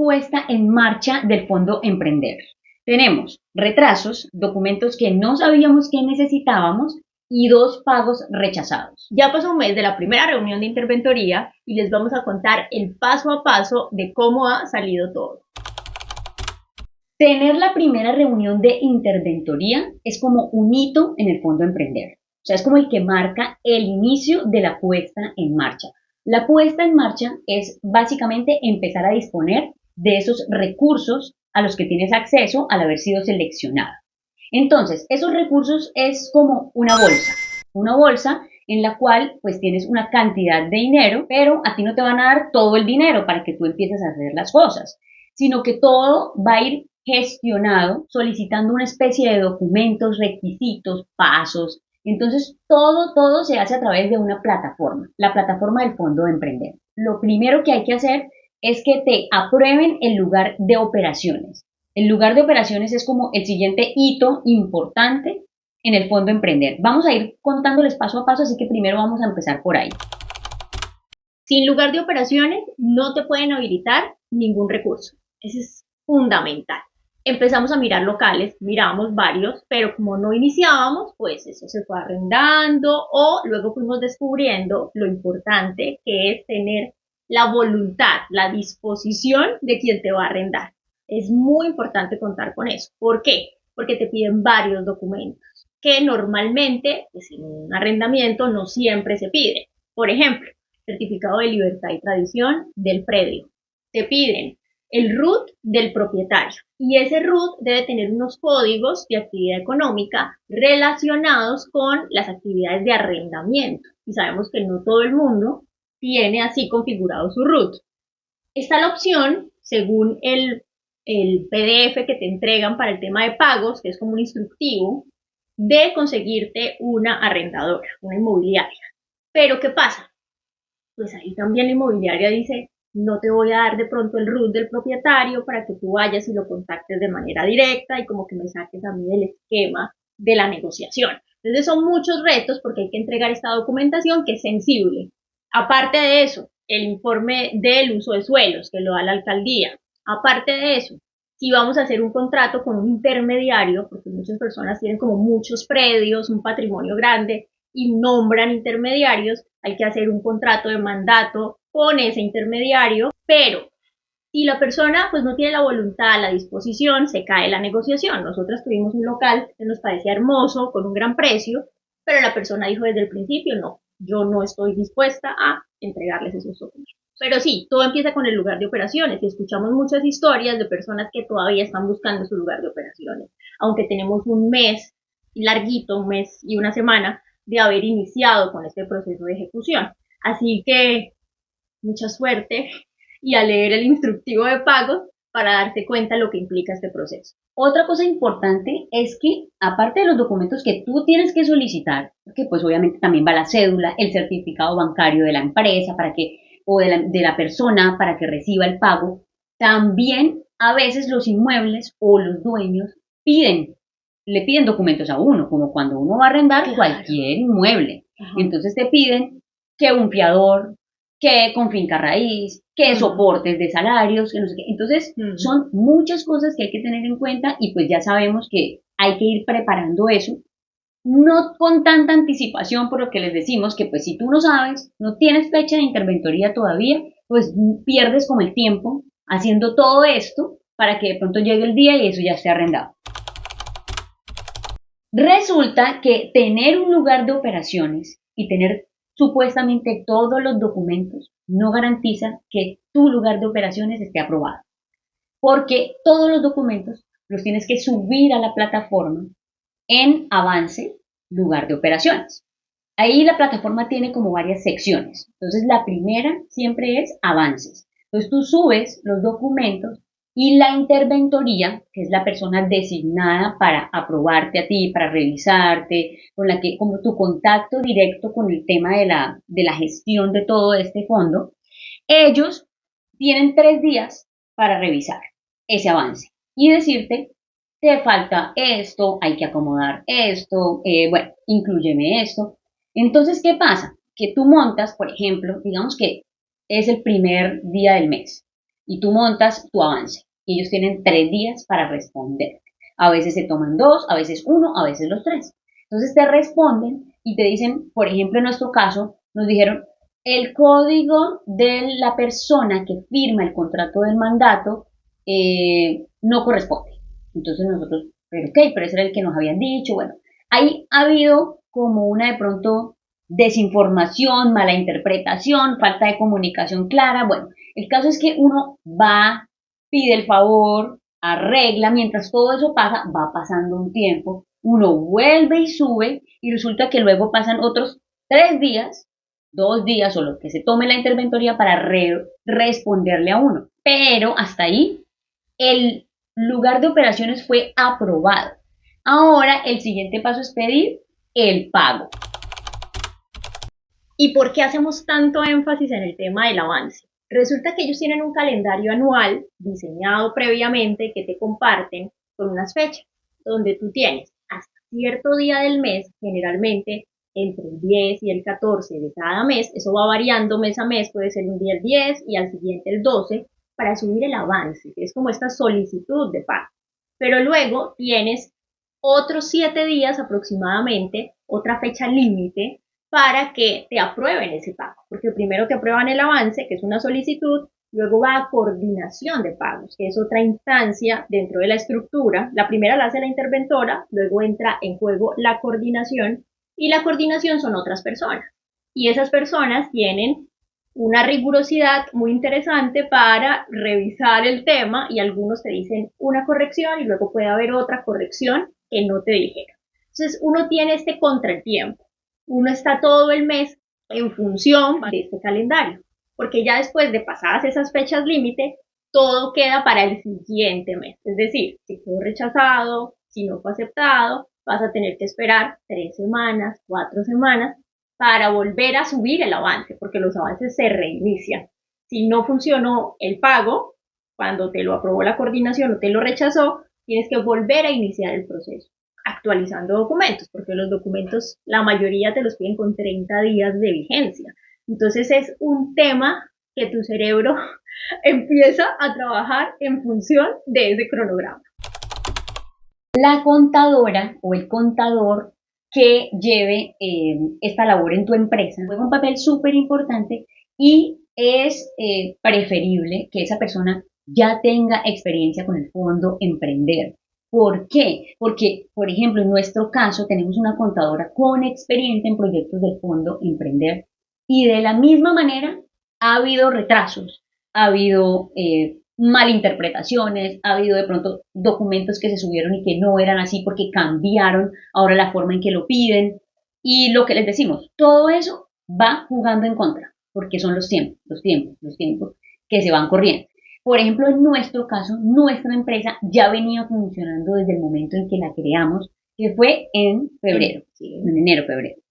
puesta en marcha del Fondo Emprender. Tenemos retrasos, documentos que no sabíamos que necesitábamos y 2 pagos rechazados. Ya pasó un mes de la primera reunión de interventoría y les vamos a contar el paso a paso de cómo ha salido todo. Tener la primera reunión de interventoría es como un hito en el Fondo Emprender. O sea, es como el que marca el inicio de la puesta en marcha. La puesta en marcha es básicamente empezar a disponer de esos recursos a los que tienes acceso al haber sido seleccionada. Entonces, esos recursos es como una bolsa en la cual pues tienes una cantidad de dinero, pero a ti no te van a dar todo el dinero para que tú empieces a hacer las cosas, sino que todo va a ir gestionado solicitando una especie de documentos, requisitos, pasos. Entonces, todo se hace a través de una plataforma, la plataforma del Fondo de Emprender. Lo primero que hay que hacer es que te aprueben el lugar de operaciones. El lugar de operaciones es como el siguiente hito importante en el Fondo Emprender. Vamos a ir contándoles paso a paso, así que primero vamos a empezar por ahí. Sin lugar de operaciones no te pueden habilitar ningún recurso. Eso es fundamental. Empezamos a mirar locales, miramos varios, pero como no iniciábamos, pues eso se fue arrendando o luego fuimos descubriendo lo importante que es tener la voluntad, la disposición de quien te va a arrendar. Es muy importante contar con eso. ¿Por qué? Porque te piden varios documentos que normalmente, pues en un arrendamiento no siempre se pide. Por ejemplo, certificado de libertad y tradición del predio. Te piden el RUT del propietario y ese RUT debe tener unos códigos de actividad económica relacionados con las actividades de arrendamiento y sabemos que no todo el mundo tiene así configurado su RUT. Está la opción, según el PDF que te entregan para el tema de pagos, que es como un instructivo, de conseguirte una arrendadora, una inmobiliaria. Pero ¿qué pasa? Pues ahí también la inmobiliaria dice, no te voy a dar de pronto el RUT del propietario para que tú vayas y lo contactes de manera directa y como que me saques a mí del esquema de la negociación. Entonces son muchos retos porque hay que entregar esta documentación que es sensible. Aparte de eso, el informe del uso de suelos que lo da la alcaldía. Aparte de eso, si vamos a hacer un contrato con un intermediario, porque muchas personas tienen como muchos predios, un patrimonio grande y nombran intermediarios, hay que hacer un contrato de mandato con ese intermediario, pero si la persona pues no tiene la voluntad, la disposición, se cae la negociación. Nosotros tuvimos un local que nos parecía hermoso, con un gran precio, pero la persona dijo desde el principio, no, yo no estoy dispuesta a entregarles esos documentos. Pero sí, todo empieza con el lugar de operaciones y escuchamos muchas historias de personas que todavía están buscando su lugar de operaciones, aunque tenemos un mes larguito, un mes y una semana de haber iniciado con este proceso de ejecución. Así que mucha suerte y a leer el instructivo de pagos para darse cuenta de lo que implica este proceso. Otra cosa importante es que, aparte de los documentos que tú tienes que solicitar, que pues obviamente también va la cédula, el certificado bancario de la empresa para que, o de la persona para que reciba el pago, también a veces los inmuebles o los dueños le piden documentos a uno, como cuando uno va a arrendar cualquier inmueble. Entonces te piden que un fiador, que con finca raíz, que soportes de salarios, que no sé qué. Entonces, son muchas cosas que hay que tener en cuenta y pues ya sabemos que hay que ir preparando eso, no con tanta anticipación, por lo que les decimos que pues si tú no sabes, no tienes fecha de interventoría todavía, pues pierdes como el tiempo haciendo todo esto para que de pronto llegue el día y eso ya esté arrendado. Resulta que tener un lugar de operaciones y tener supuestamente todos los documentos no garantiza que tu lugar de operaciones esté aprobado, porque todos los documentos los tienes que subir a la plataforma en avance, lugar de operaciones. Ahí la plataforma tiene como varias secciones. Entonces la primera siempre es avances. Entonces tú subes los documentos y la interventoría, que es la persona designada para aprobarte a ti, para revisarte, con la que, como tu contacto directo con el tema de la gestión de todo este fondo, ellos tienen 3 días para revisar ese avance y decirte, te falta esto, hay que acomodar esto, bueno, inclúyeme esto. Entonces, ¿qué pasa? Que tú montas, por ejemplo, digamos que es el primer día del mes. y tú montas tu avance. Y ellos tienen 3 días para responder. A veces se toman 2, a veces 1, a veces los 3. Entonces te responden y te dicen, por ejemplo, en nuestro caso, nos dijeron, el código de la persona que firma el contrato del mandato no corresponde. Entonces nosotros, pero ok, pero ese era el que nos habían dicho. Bueno, ahí ha habido como una de pronto desinformación, mala interpretación, falta de comunicación clara. Bueno, el caso es que uno va, pide el favor, arregla, mientras todo eso pasa, va pasando un tiempo, uno vuelve y sube y resulta que luego pasan otros 3 días, 2 días o lo que se tome la interventoría para responderle a uno. Pero hasta ahí el lugar de operaciones fue aprobado. Ahora el siguiente paso es pedir el pago. ¿Y por qué hacemos tanto énfasis en el tema del avance? Resulta que ellos tienen un calendario anual diseñado previamente que te comparten con unas fechas, donde tú tienes hasta cierto día del mes, generalmente entre el 10 y el 14 de cada mes, eso va variando mes a mes, puede ser un día el 10 y al siguiente el 12, para subir el avance, que es como esta solicitud de pago. Pero luego tienes otros 7 días aproximadamente, otra fecha límite, para que te aprueben ese pago, porque primero te aprueban el avance, que es una solicitud, luego va a coordinación de pagos, que es otra instancia dentro de la estructura. La primera la hace la interventora, luego entra en juego la coordinación, y la coordinación son otras personas. Y esas personas tienen una rigurosidad muy interesante para revisar el tema y algunos te dicen una corrección y luego puede haber otra corrección que no te dijeron. Entonces uno tiene este contratiempo. Uno está todo el mes en función de este calendario, porque ya después de pasadas esas fechas límite, todo queda para el siguiente mes. Es decir, si quedó rechazado, si no fue aceptado, vas a tener que esperar 3 semanas, 4 semanas para volver a subir el avance, porque los avances se reinician. Si no funcionó el pago, cuando te lo aprobó la coordinación o te lo rechazó, tienes que volver a iniciar el proceso actualizando documentos, porque los documentos, la mayoría te los piden con 30 días de vigencia. Entonces es un tema que tu cerebro empieza a trabajar en función de ese cronograma. La contadora o el contador que lleve esta labor en tu empresa juega un papel súper importante y es preferible que esa persona ya tenga experiencia con el fondo Emprender. ¿Por qué? Porque, por ejemplo, en nuestro caso tenemos una contadora con experiencia en proyectos del fondo Emprender y de la misma manera ha habido retrasos, ha habido malinterpretaciones, ha habido de pronto documentos que se subieron y que no eran así porque cambiaron ahora la forma en que lo piden y lo que les decimos, todo eso va jugando en contra porque son los tiempos que se van corriendo. Por ejemplo, en nuestro caso, nuestra empresa ya venía funcionando desde el momento en que la creamos, que fue en febrero, en enero, febrero.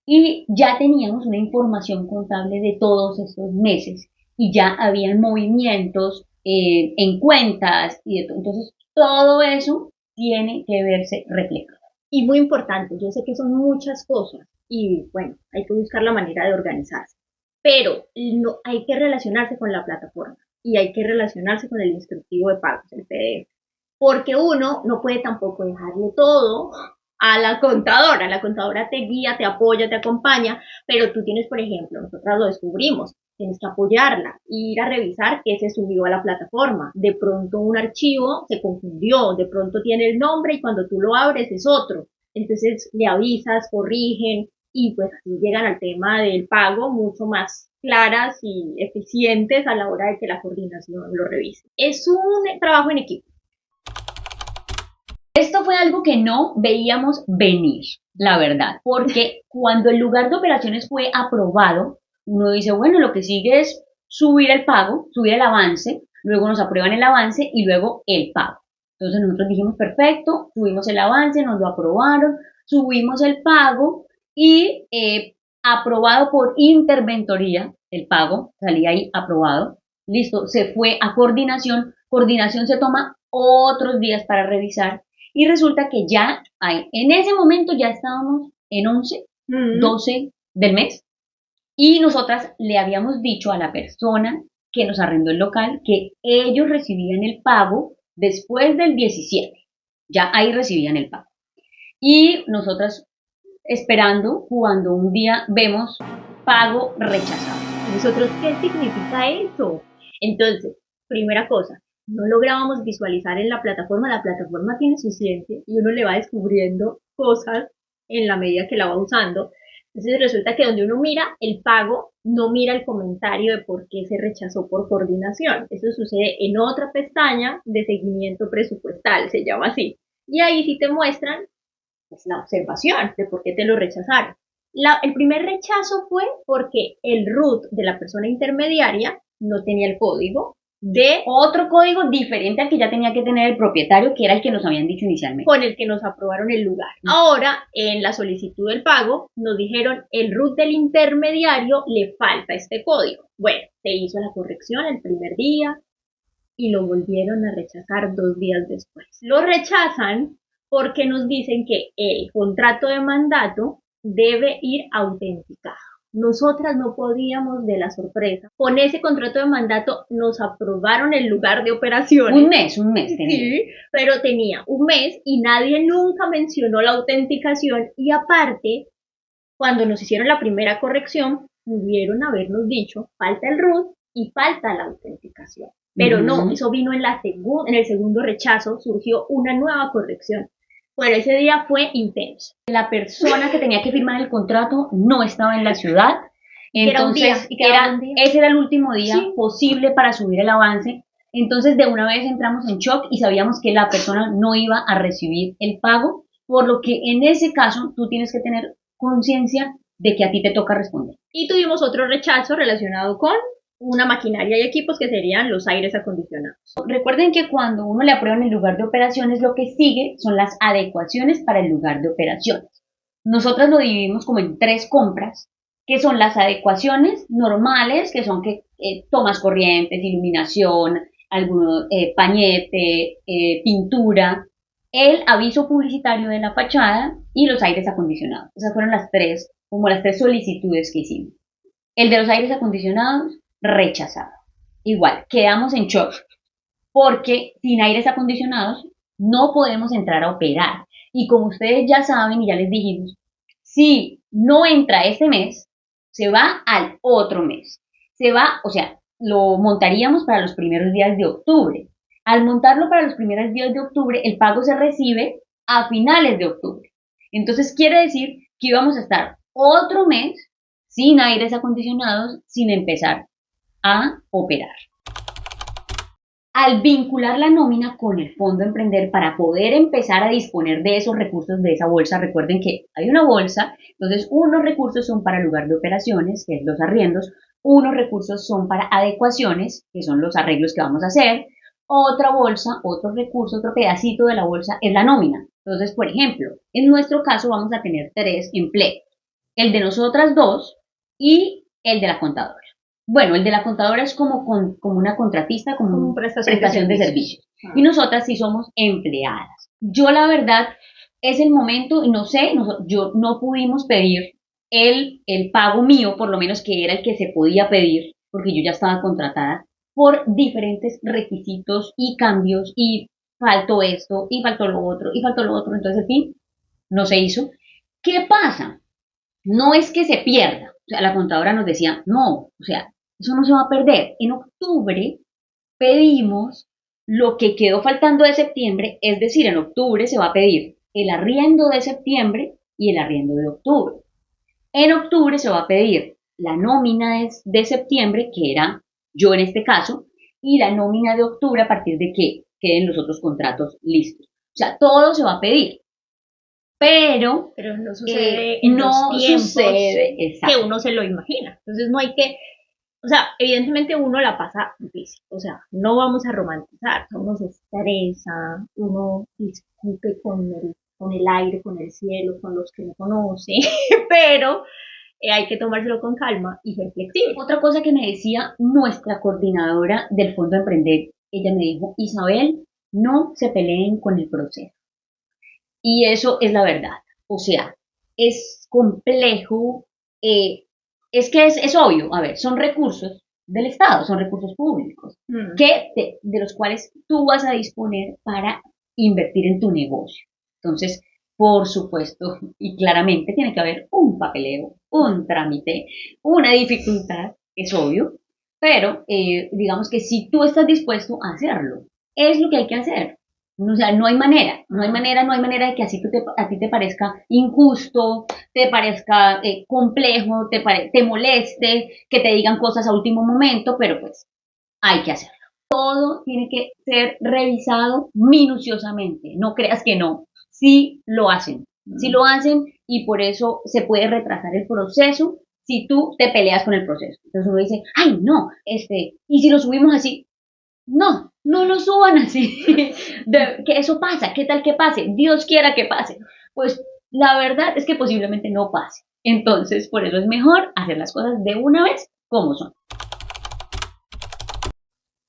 Y ya teníamos una información contable de todos estos meses y ya habían movimientos en cuentas y de todo. Entonces, todo eso tiene que verse reflejado. Y muy importante, yo sé que son muchas cosas y bueno, hay que buscar la manera de organizarse, pero no, hay que relacionarse con la plataforma y hay que relacionarse con el instructivo de pagos, el PDF, porque uno no puede tampoco dejarle todo a la contadora te guía, te apoya, te acompaña, pero tú tienes, por ejemplo, nosotras lo descubrimos, tienes que apoyarla, ir a revisar qué se subió a la plataforma. De pronto un archivo se confundió, de pronto tiene el nombre y cuando tú lo abres es otro. Entonces le avisas, corrigen y pues así llegan al tema del pago mucho más claras y eficientes a la hora de que la coordinación lo revise. Es un trabajo en equipo. Esto fue algo que no veíamos venir, la verdad, porque cuando el lugar de operaciones fue aprobado, uno dice, bueno, lo que sigue es subir el pago, subir el avance, luego nos aprueban el avance y luego el pago. Entonces nosotros dijimos, perfecto, subimos el avance, nos lo aprobaron, subimos el pago y aprobado por interventoría, el pago salía ahí aprobado, listo, se fue a coordinación se toma otros días para revisar y resulta que ya en ese momento ya estábamos en 11, 12 del mes y nosotras le habíamos dicho a la persona que nos arrendó el local, que ellos recibían el pago después del 17. Ya ahí recibían el pago. Y nosotras esperando cuando un día vemos pago rechazado. ¿Nosotros qué significa eso? Entonces, primera cosa, no lográbamos visualizar en la plataforma tiene su ciencia y uno le va descubriendo cosas en la medida que la va usando. Entonces resulta que donde uno mira el pago, no mira el comentario de por qué se rechazó por coordinación. Eso sucede en otra pestaña de seguimiento presupuestal, se llama así. Y ahí sí te muestran pues, la observación de por qué te lo rechazaron. El primer rechazo fue porque el root de la persona intermediaria no tenía el código de otro código diferente al que ya tenía que tener el propietario, que era el que nos habían dicho inicialmente. Con el que nos aprobaron el lugar. Ahora, en la solicitud del pago, nos dijeron el root del intermediario le falta este código. Bueno, se hizo la corrección el primer día y lo volvieron a rechazar 2 días después. Lo rechazan porque nos dicen que el contrato de mandato debe ir autenticado. Nosotras no podíamos de la sorpresa. Con ese contrato de mandato nos aprobaron el lugar de operaciones. Un mes tenía. Sí, pero tenía un mes y nadie nunca mencionó la autenticación y aparte, cuando nos hicieron la primera corrección, pudieron habernos dicho, falta el root y falta la autenticación. Pero no, eso vino en el segundo rechazo, surgió una nueva corrección. Bueno, ese día fue intenso. La persona que tenía que firmar el contrato no estaba en la ciudad, entonces ese era el último día posible para subir el avance. Entonces de una vez entramos en shock y sabíamos que la persona no iba a recibir el pago, por lo que en ese caso tú tienes que tener conciencia de que a ti te toca responder. Y tuvimos otro rechazo relacionado con una maquinaria y equipos que serían los aires acondicionados. Recuerden que cuando uno le aprueban el lugar de operaciones, lo que sigue son las adecuaciones para el lugar de operaciones. Nosotras lo dividimos como en 3 compras, que son las adecuaciones normales, que son que tomas corrientes, iluminación, alguno pañete, pintura, el aviso publicitario de la fachada y los aires acondicionados. Esas fueron las 3 solicitudes que hicimos. El de los aires acondicionados, rechazado. Igual, quedamos en shock, porque sin aires acondicionados no podemos entrar a operar. Y como ustedes ya saben y ya les dijimos, si no entra este mes, se va al otro mes. Lo montaríamos para los primeros días de octubre. Al montarlo para los primeros días de octubre, el pago se recibe a finales de octubre. Entonces quiere decir que íbamos a estar otro mes sin aires acondicionados, sin empezar a operar. Al vincular la nómina con el Fondo Emprender para poder empezar a disponer de esos recursos de esa bolsa, recuerden que hay una bolsa, entonces unos recursos son para lugar de operaciones, que es los arriendos, unos recursos son para adecuaciones, que son los arreglos que vamos a hacer, otra bolsa, otro recurso, otro pedacito de la bolsa es la nómina. Entonces, por ejemplo, en nuestro caso vamos a tener 3 empleos, el de nosotras 2 y el de la contadora. Bueno, el de la contadora es como una contratista, como una prestación de servicios. Y nosotras sí somos empleadas. Yo la verdad es el momento, y no sé, yo no pudimos pedir el pago mío, por lo menos que era el que se podía pedir, porque yo ya estaba contratada, por diferentes requisitos y cambios, y faltó esto, y faltó lo otro, entonces en fin, no se hizo. ¿Qué pasa? No es que se pierda, o sea, la contadora nos decía, no, o sea, eso no se va a perder. En octubre pedimos lo que quedó faltando de septiembre, es decir, en octubre se va a pedir el arriendo de septiembre y el arriendo de octubre. En octubre se va a pedir la nómina de septiembre, que era yo en este caso, y la nómina de octubre a partir de que queden los otros contratos listos. O sea, todo se va a pedir. Pero no sucede en los tiempos que uno se lo imagina. Entonces no hay que, o sea, evidentemente uno la pasa difícil, o sea, no vamos a romantizar, uno se estresa, uno discute con el aire, con el cielo, con los que no conoce, pero hay que tomárselo con calma y ser flexible. Otra cosa que me decía nuestra coordinadora del Fondo Emprender, ella me dijo, Isabel, no se peleen con el proceso. Y eso es la verdad. O sea, es complejo, es que es obvio. A ver, son recursos del Estado, son recursos públicos, de los cuales tú vas a disponer para invertir en tu negocio. Entonces, por supuesto, y claramente tiene que haber un papeleo, un trámite, una dificultad, es obvio, pero digamos que si tú estás dispuesto a hacerlo, es lo que hay que hacer. O sea, no hay manera de que así a ti te parezca injusto, te parezca complejo, te moleste, que te digan cosas a último momento, pero pues hay que hacerlo. Todo tiene que ser revisado minuciosamente, no creas que no, sí lo hacen y por eso se puede retrasar el proceso si tú te peleas con el proceso. Entonces uno dice, ay no, y si lo subimos así, no, no lo suban así, que eso pasa, ¿qué tal que pase? Dios quiera que pase. Pues la verdad es que posiblemente no pase. Entonces, por eso es mejor hacer las cosas de una vez como son.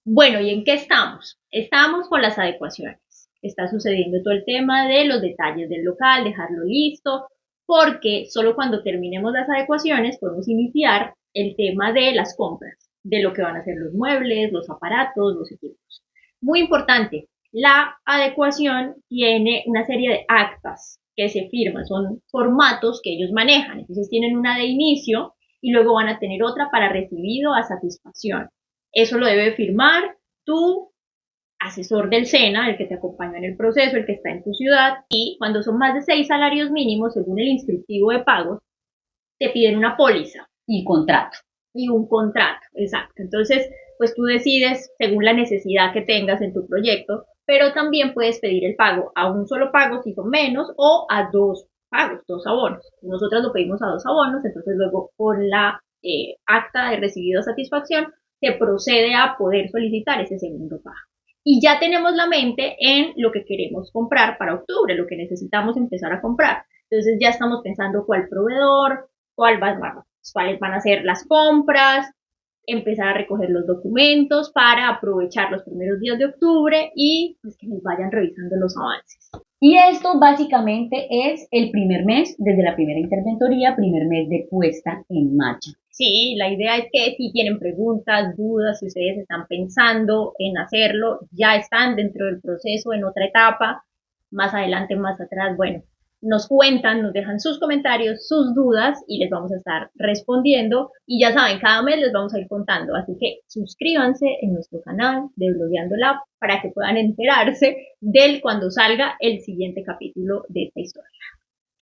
Bueno, ¿y en qué estamos? Estamos con las adecuaciones. Está sucediendo todo el tema de los detalles del local, dejarlo listo, porque solo cuando terminemos las adecuaciones podemos iniciar el tema de las compras, de lo que van a ser los muebles, los aparatos, los equipos. Muy importante, la adecuación tiene una serie de actas que se firman, son formatos que ellos manejan, entonces tienen una de inicio y luego van a tener otra para recibido a satisfacción. Eso lo debe firmar tu asesor del SENA, el que te acompaña en el proceso, el que está en tu ciudad, y cuando son más de 6 salarios mínimos, según el instructivo de pagos, te piden una póliza. Y contrato. Y un contrato, exacto. Entonces, pues tú decides según la necesidad que tengas en tu proyecto, pero también puedes pedir el pago a un solo pago si son menos o a dos pagos, dos abonos. Nosotros lo pedimos a dos abonos, entonces luego con la acta de recibido satisfacción se procede a poder solicitar ese segundo pago. Y ya tenemos la mente en lo que queremos comprar para octubre, lo que necesitamos empezar a comprar. Entonces ya estamos pensando cuál proveedor, cuáles van a ser las compras, empezar a recoger los documentos para aprovechar los primeros días de octubre y pues, que nos vayan revisando los avances. Y esto básicamente es el primer mes, desde la primera interventoría, primer mes de puesta en marcha. Sí, la idea es que si tienen preguntas, dudas, si ustedes están pensando en hacerlo, ya están dentro del proceso en otra etapa, más adelante, más atrás, bueno, nos cuentan, nos dejan sus comentarios, sus dudas y les vamos a estar respondiendo. Y ya saben, cada mes les vamos a ir contando. Así que suscríbanse en nuestro canal de Blogueando Lab para que puedan enterarse del cuando salga el siguiente capítulo de esta historia.